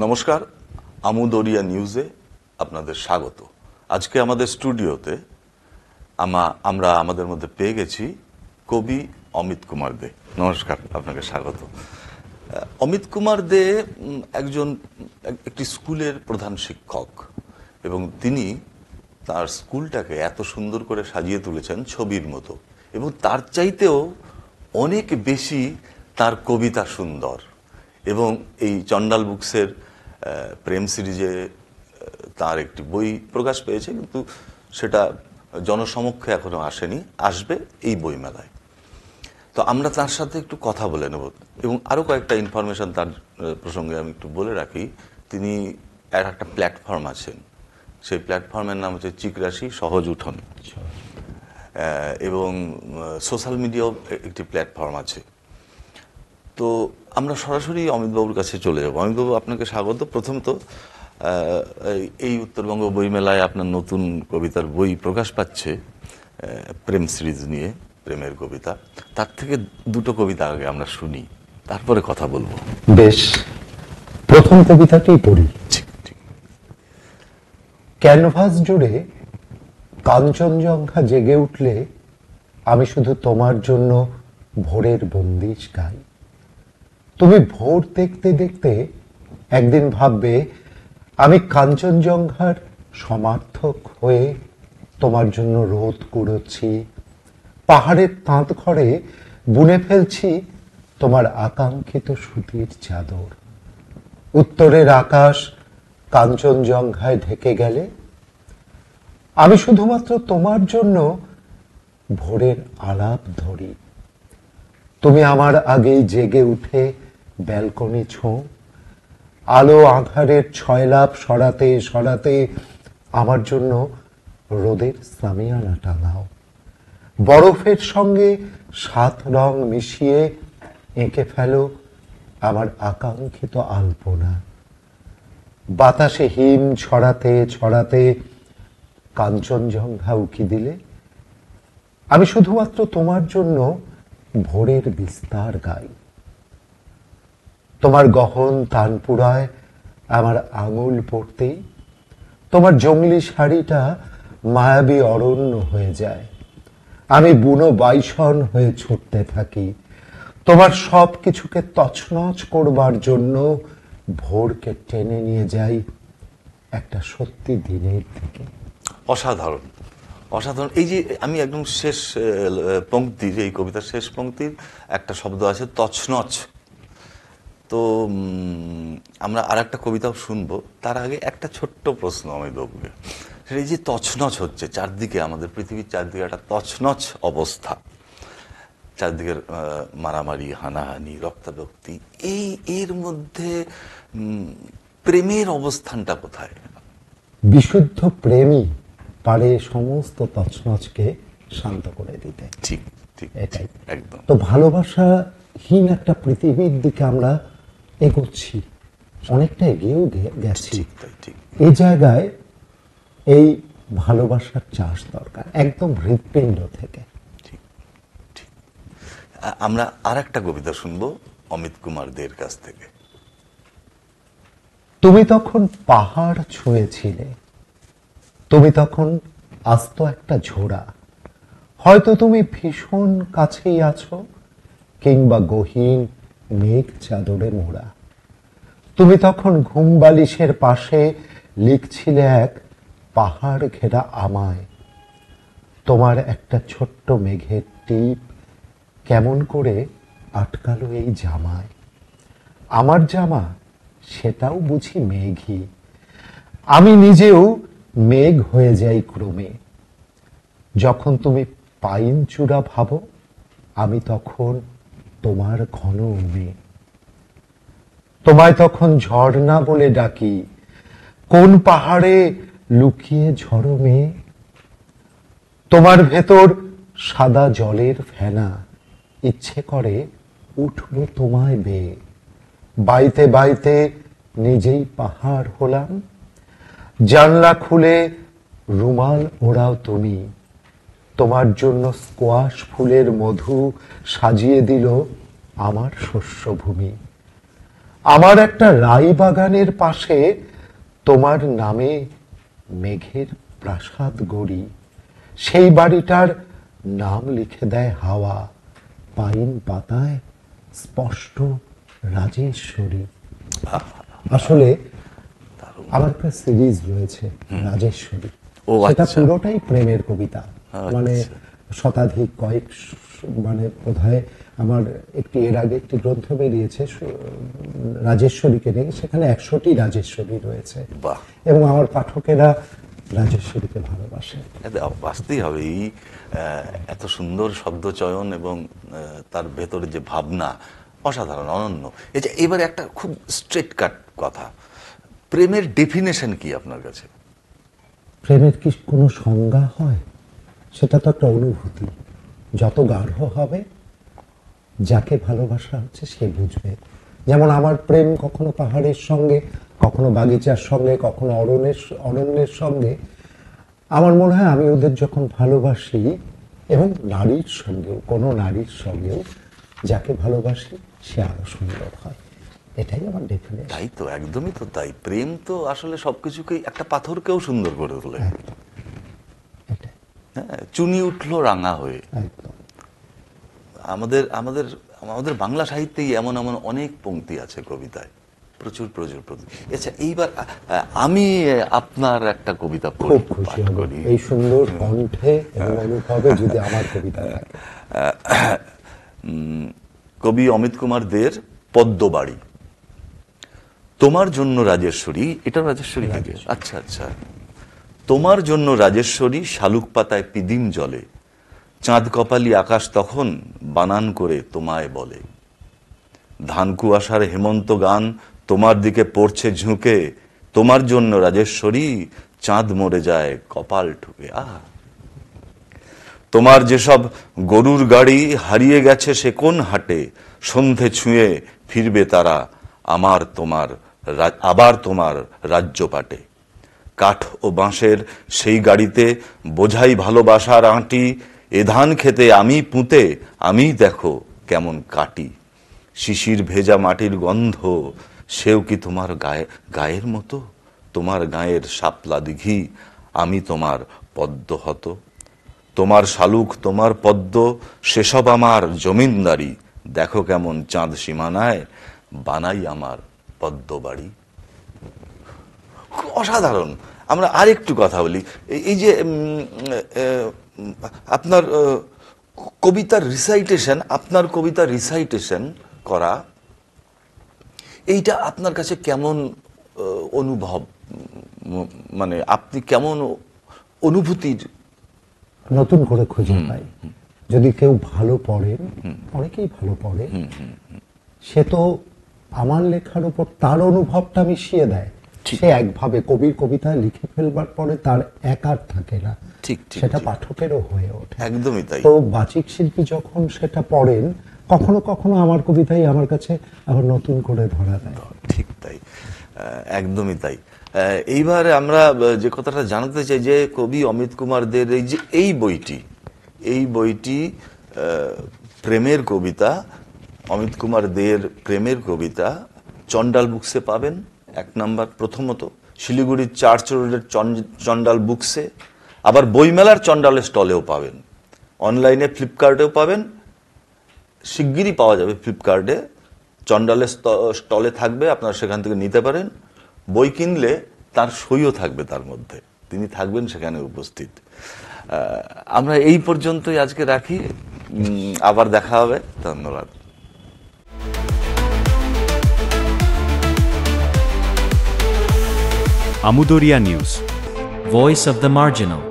নমস্কার, আমুদরিয়া নিউজে আপনাদের স্বাগত। আজকে আমাদের স্টুডিওতে আমরা আমাদের মধ্যে পেয়ে গেছি কবি অমিত কুমার দে। নমস্কার, আপনাকে স্বাগত। অমিত কুমার দে একটি স্কুলের প্রধান শিক্ষক এবং তিনি তার স্কুলটাকে এত সুন্দর করে সাজিয়ে তুলেছেন ছবির মতো, এবং তার চাইতেও অনেক বেশি তার কবিতা সুন্দর। এবং এই চন্ডাল বুকসের প্রেম সিরিজে তার একটি বই প্রকাশ পেয়েছে, কিন্তু সেটা জনসমক্ষে এখনো আসেনি, আসবে এই বইমেলায়। তো আমরা তার সাথে একটু কথা বলে নেব এবং আরও কয়েকটা ইনফরমেশন তার প্রসঙ্গে আমি একটু বলে রাখি। তিনি একটা প্ল্যাটফর্ম আছেন, সেই প্ল্যাটফর্মের নাম হচ্ছে চিকরাশি সহজ উঠোন, এবং সোশ্যাল মিডিয়াও একটি প্ল্যাটফর্ম আছে। তো আমরা সরাসরি অমিতবাবুর কাছে চলে যাব। অমিতবাবু, আপনাকে স্বাগত। প্রথমত এই উত্তরবঙ্গ বইমেলায় আপনার নতুন কবিতার বই প্রকাশ পাচ্ছে প্রেম সিরিজ নিয়ে, প্রেমের কবিতা। তার থেকে দুটো কবিতা আগে আমরা শুনি, তারপরে কথা বলবো। বেশ, প্রথম কবিতাটি পড়ি। ক্যানভাস জুড়ে কাঞ্চনজঙ্ঘা জেগে উঠলে আমি শুধু তোমার জন্য ভোরের বন্দিশ গাই। তুমি ভোর দেখতে দেখতে একদিন ভাববে আমি কাঞ্চনজঙ্ঘার সমার্থক হয়ে তোমার জন্য রোদ কুড়োচ্ছি, পাহাড়ের তাঁত ঘরে বুনে ফেলছি তোমার আকাঙ্ক্ষিত সুতির চাদর। উত্তরের আকাশ কাঞ্চনজঙ্ঘায় ঢেকে গেলে আমি শুধুমাত্র তোমার জন্য ভোরের আলাপ ধরি। তুমি আমার আগেই জেগে উঠে ব্যালকনি ছোঁ, আলো আঁধারের ছয়লাভ সরাতে সরাতে আমার জন্য রোদের সামিয়ানা টাঙাও। বরফের সঙ্গে 7 রং মিশিয়ে এঁকে ফেলো আমার আকাঙ্ক্ষিত আলপনা। বাতাসে হিম ছড়াতে ছড়াতে কাঞ্চনজঙ্ঘা উকি দিলে আমি শুধুমাত্র তোমার জন্য ভোরের বিস্তার গাই। তোমার গহন তানপুরায় আমার আঙুল পড়তেই তোমার জঙ্গলি শাড়িটা মায়াবী অরণ্য হয়ে যায়। আমি বুনো বাইসন হয়ে ছুটতে থাকি তোমার সব কিছুকে তছনছ করবার জন্য। ভোরকে টেনে নিয়ে যাই একটা সত্যি দিনের দিকে। অসাধারণ, অসাধারণ। এই যে আমি একদম শেষ পংক্তির, এই কবিতার শেষ পংক্তির একটা শব্দ আছে তছনছ। তো আমরা আর একটা কবিতাও শুনবো, তার আগে একটা ছোট্ট প্রশ্ন অমিতবাবুকে। সেটা এই যে তছনছ হচ্ছে চারদিকে, আমাদের পৃথিবীর চারদিকে একটা তছনছ অবস্থা, চারদিকের মারামারি, হানাহানি, রক্তারক্তি, এর মধ্যে প্রেমের অবস্থানটা কোথায়? বিশুদ্ধ প্রেমই পারে সমস্ত তছনছকে শান্ত করে দিতে। ঠিক ঠিক, এটাই একদম। তো ভালোবাসাহীন একটা পৃথিবীর দিকে আমরা এগোচ্ছি, অনেকটা এগিয়েও গেছি। এই জায়গায় এই ভালোবাসার চাষ দরকার, একদম হৃৎপিণ্ড থেকে। ঠিক ঠিক। আমরা আর একটা কবিতা শুনবো অমিত কুমার দের কাছ থেকে। তুমি তখন পাহাড় ছুঁয়েছিলে, তুমি তখন আস্ত একটা ঝোড়া। হয়তো তুমি ভীষণ কাছেই আছো, কিংবা গহীন মেঘ চাদরে মোড়া। তুমি তখন ঘুম বালিশের পাশে লিখছিলে এক পাহাড় ঘেরা আমায়। তোমার একটা ছোট্ট মেঘের টিপ কেমন করে আটকালো এই জামায়। আমার জামা সেটাও বুঝি মেঘই, আমি নিজেও মেঘ হয়ে যাই ক্রমে। যখন তুমি পাইন চূড়া ভাবো, আমি তখন তোমার ঘন উমে। তোমায় তখন ঝর্ণা বলে ডাকি, কোন পাহাড়ে লুকিয়ে ঝড়ো মেয়ে। তোমার ভেতর সাদা জলের ফেনা, ইচ্ছে করে উঠবো তোমায় বেয়ে। বাইতে বাইতে নিজেই পাহাড় হলাম, জানলা খুলে রুমাল ওড়াও তুমি। তোমার জন্য স্কোয়াশ ফুলের মধু সাজিয়ে দিল আমার শস্যভূমি। আমার একটা রাই বাগানের পাশে তোমার নামে মেঘের প্রাসাদ গড়ি, সেই বাড়িটার নাম লিখে দেয় হাওয়া, পাইন পাতায় স্পষ্ট রাজেশ্বরী। আসলে আমার একটা সিরিজ রয়েছে রাজেশ্বরী, সেটা আচ্ছা। পুরোটাই প্রেমের কবিতা। মানে শতাধিক মানে বোধহয় আমার এর আগে একটি গ্রন্থ বেরিয়েছে রাজেশ্বরীকে নিয়ে, সেখানে 100টি রাজেশ্বরী রয়েছে বাহ। এবং আমার পাঠকেরা রাজেশ্বরীকে ভালোবাসে। বাঁচতেই হবে এই এত সুন্দর শব্দ চয়ন এবং তার ভেতরে যে ভাবনা অসাধারণ, অনন্য। এবার একটা খুব স্ট্রেট কাট কথা, প্রেমের ডেফিনেশন কি আপনার কাছে? প্রেমের কি কোনো সংজ্ঞা হয়? সেটা তো একটা অনুভূতি, যত গাঢ় হবে যাকে ভালোবাসা হচ্ছে সে বুঝবে। যেমন আমার প্রেম কখনো পাহাড়ের সঙ্গে, কখনো বাগিচার সঙ্গে, কখনো অরণ্যের সঙ্গে। আমার মনে হয় আমি ওদের যখন ভালোবাসি, এবং নারীর সঙ্গেও, কোনো নারীর সঙ্গেও যাকে ভালোবাসি সে আরো সুন্দর হয়। এটাই আমার ডেফিনেশন। তাই তো, একদমই তো তাই। প্রেম তো আসলে সবকিছুকেই, একটা পাথরকেও সুন্দর করে তোলে। হ্যাঁ, চুনি উঠলো রাঙা হয়ে। একদম। আমাদের আমাদের আমাদের বাংলা সাহিত্যেই এমন এমন অনেক পংক্তি আছে কবিতায়, প্রচুর প্রচুর প্রচুর। আচ্ছা, এইবার আমি আপনার একটা কবিতা খুব খুশি হব এই সুন্দর কণ্ঠে এবং অনুভবে যদি আমার কবিতা থাকে। কবি অমিত কুমার দের পদ্মবাড়ি। তোমার জন্য রাজেশ্বরী, এটা রাজেশ্বরী থেকে। আচ্ছা আচ্ছা। তোমার জন্য রাজেশ্বরী শালুক পাতায় পিদিম জলে, চাঁদ কপালি আকাশ তখন বানান করে তোমায় বলে। ধান কুয়াশার হেমন্ত গান তোমার দিকে পড়ছে ঝুঁকে, তোমার জন্য রাজেশ্বরী চাঁদ মরে যায় কপাল ঠুকে। তোমার যেসব গরুর গাড়ি হারিয়ে গেছে সে কোন হাটে, সন্ধে ছুঁয়ে ফিরবে তারা আবার তোমার রাজ্য পাটে। কাঠ ও বাঁশের সেই গাড়িতে বোঝাই ভালোবাসার আঁটি, এ ধান খেতে আমি পুঁতে আমি দেখো কেমন কাটি। শিশির ভেজা মাটির গন্ধ সেও কি তোমার গায়ের মতো, তোমার গায়ের শাপলা দিঘি আমি তোমার পদ্ম হত। তোমার শালুক তোমার পদ্ম সেসব আমার জমিনদারি, দেখো কেমন চাঁদ সীমানায় বানাই আমার পদ্ম বাড়ি। অসাধারণ। আমরা আরেকটু কথা বলি, এই যে আপনার কবিতার রিসাইটেশন করা, এইটা আপনার কাছে কেমন অনুভব, মানে আপনি কেমন অনুভূতির নতুন করে খুঁজে পাই? যদি কেউ ভালো পড়েন, অনেকেই ভালো পড়ে, সে তো আমার লেখার উপর তার অনুভবটা মিশিয়ে দেয়। সে একভাবে কবির কবিতা লিখে ফেলবার পরে তার একার থাকে না, সেটা পাঠকেরও হয়ে ওঠে। একদমই তাই। তো বাচিক শিল্পী যখন সেটা পড়েন, কখনো কখনো আমার কবিতাই আমার কাছে আবার নতুন করে ধরা দেয়। ঠিক তাই, একদমই তাই। এইবার আমরা যে কথাটা জানাতে চাই যে কবি অমিত কুমার দের এই বইটি প্রেমের কবিতা, অমিত কুমার দের প্রেমের কবিতা চন্ডাল বুকসে পাবেন। 1 নাম্বার, প্রথমত শিলিগুড়ির চার্চ রোডের চন্ডাল বুকসে, আবার বইমেলার চন্ডালের স্টলেও পাবেন, অনলাইনে ফ্লিপকার্টেও পাবেন, শিগগিরই পাওয়া যাবে ফ্লিপকার্টে। চন্ডালের স্টলে থাকবে, আপনারা সেখান থেকে নিতে পারেন। বই কিনলে তার সইও থাকবে তার মধ্যে, তিনি থাকবেন সেখানে উপস্থিত। আমরা এই পর্যন্তই আজকে রাখি, আবার দেখা হবে। ধন্যবাদ। Amudoria News, Voice of the Marginal.